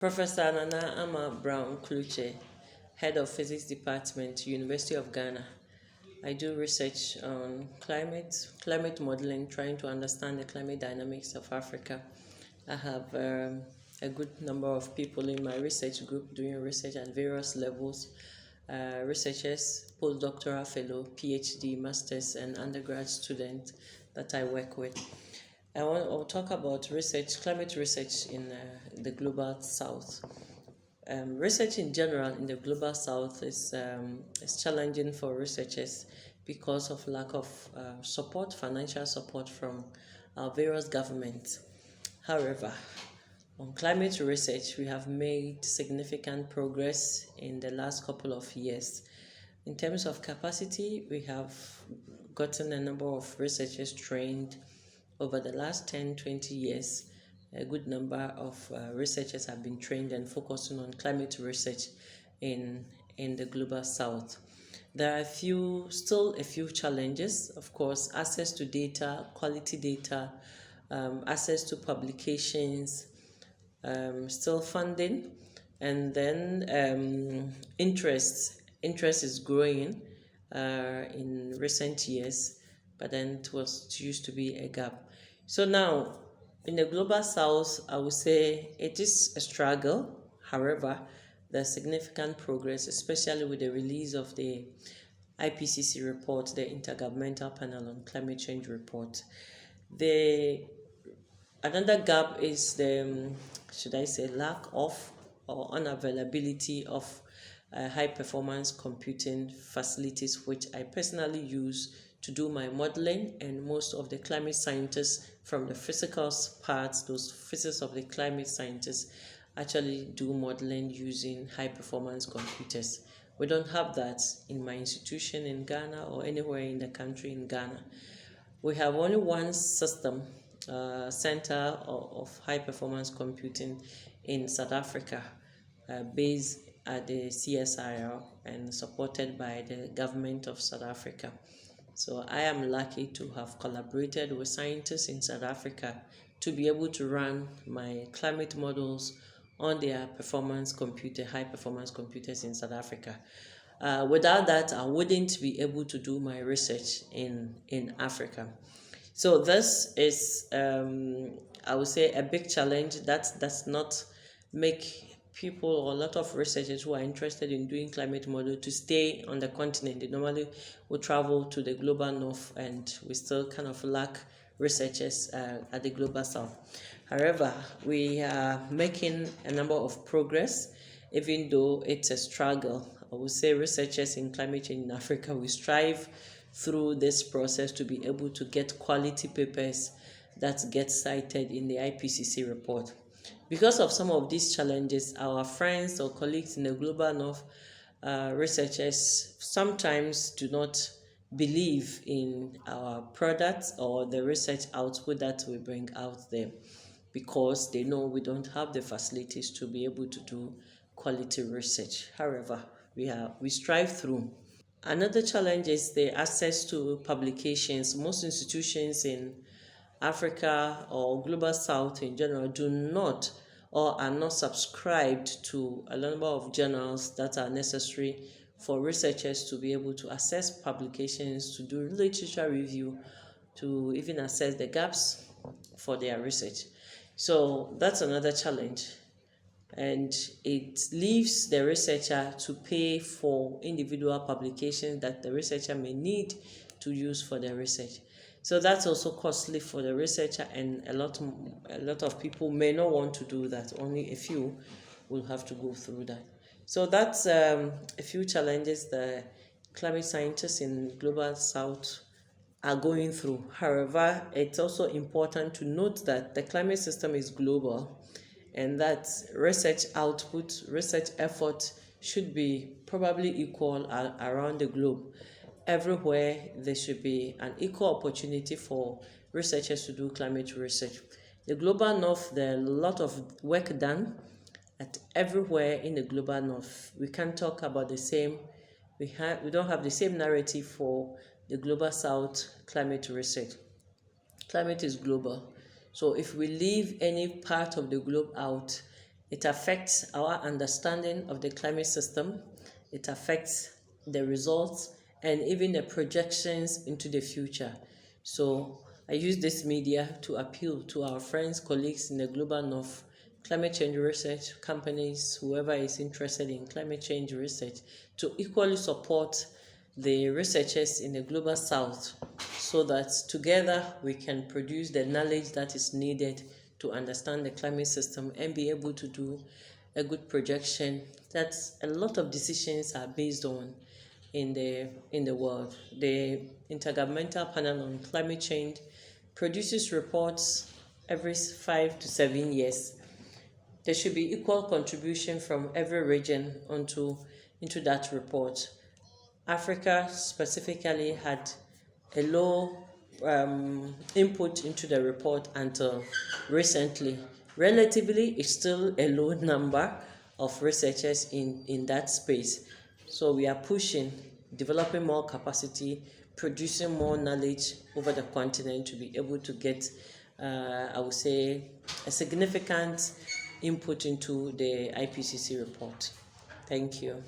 Professor Nana Ama Browne Klutse, Head of Physics Department, University of Ghana. I do research on climate modeling, trying to understand the climate dynamics of Africa. I have a good number of people in my research group doing research at various levels, researchers, postdoctoral fellow, PhD, masters, and undergrad students that I work with. I'll talk about research, climate research in the global south. Research in general in the global south is challenging for researchers because of lack of support, financial support from our various governments. However, on climate research, we have made significant progress in the last couple of years. In terms of capacity, we have gotten a number of researchers trained over the last 10-20 years. A good number of researchers have been trained and focusing on climate research in the global south. There are still a few challenges. Of course, access to data, quality data, access to publications, still funding, and then interest is growing in recent years, but then it used to be a gap. So now, in the global south, I would say it is a struggle. However, there's significant progress, especially with the release of the IPCC report, the Intergovernmental Panel on Climate Change report. Another gap is the, lack of or unavailability of high performance computing facilities, which I personally use to do my modeling, and most of the climate scientists from the physical parts, those physics of the climate scientists, actually do modeling using high performance computers. We don't have that in my institution in Ghana or anywhere in the country in Ghana. We have only one system, center of high performance computing in South Africa, based at the CSIR and supported by the government of South Africa. So I am lucky to have collaborated with scientists in South Africa to be able to run my climate models on their high performance computers in South Africa. Without that, I wouldn't be able to do my research in Africa. So this is, I would say, a big challenge that does not make people or a lot of researchers who are interested in doing climate model to stay on the continent. They normally will travel to the global north, and we still kind of lack researchers at the global south. However, we are making a number of progress, even though it's a struggle. I would say researchers in climate change in Africa, we strive through this process to be able to get quality papers that get cited in the IPCC report. Because of some of these challenges, our friends or colleagues in the global north, researchers sometimes do not believe in our products or the research output that we bring out there, because they know we don't have the facilities to be able to do quality research. However, we strive through. Another challenge is the access to publications. Most institutions in Africa or global south in general do not or are not subscribed to a number of journals that are necessary for researchers to be able to access publications, to do literature review, to even assess the gaps for their research. So that's another challenge. And it leaves the researcher to pay for individual publications that the researcher may need to use for their research. So that's also costly for the researcher, and a lot of people may not want to do that. Only a few will have to go through that. So that's a few challenges the climate scientists in global south are going through. However, it's also important to note that the climate system is global, and that research output, research effort should be probably equal around the globe. Everywhere there should be an equal opportunity for researchers to do climate research. The global north, there are a lot of work done at everywhere in the global north. We can't talk about the same, we don't have the same narrative for the global south climate research. Climate is global. So if we leave any part of the globe out, It affects our understanding of the climate system. It affects the results and even the projections into the future. So I use this media to appeal to our friends, colleagues in the global north, climate change research companies, whoever is interested in climate change research, to equally support the researchers in the global south, so that together we can produce the knowledge that is needed to understand the climate system and be able to do a good projection that a lot of decisions are based on in the world. The Intergovernmental Panel on Climate Change produces reports every 5 to 7 years. There should be equal contribution from every region into that report. Africa specifically had a low input into the report until recently. Relatively, it's still a low number of researchers in that space. So we are pushing, developing more capacity, producing more knowledge over the continent to be able to get, I would say, a significant input into the IPCC report. Thank you.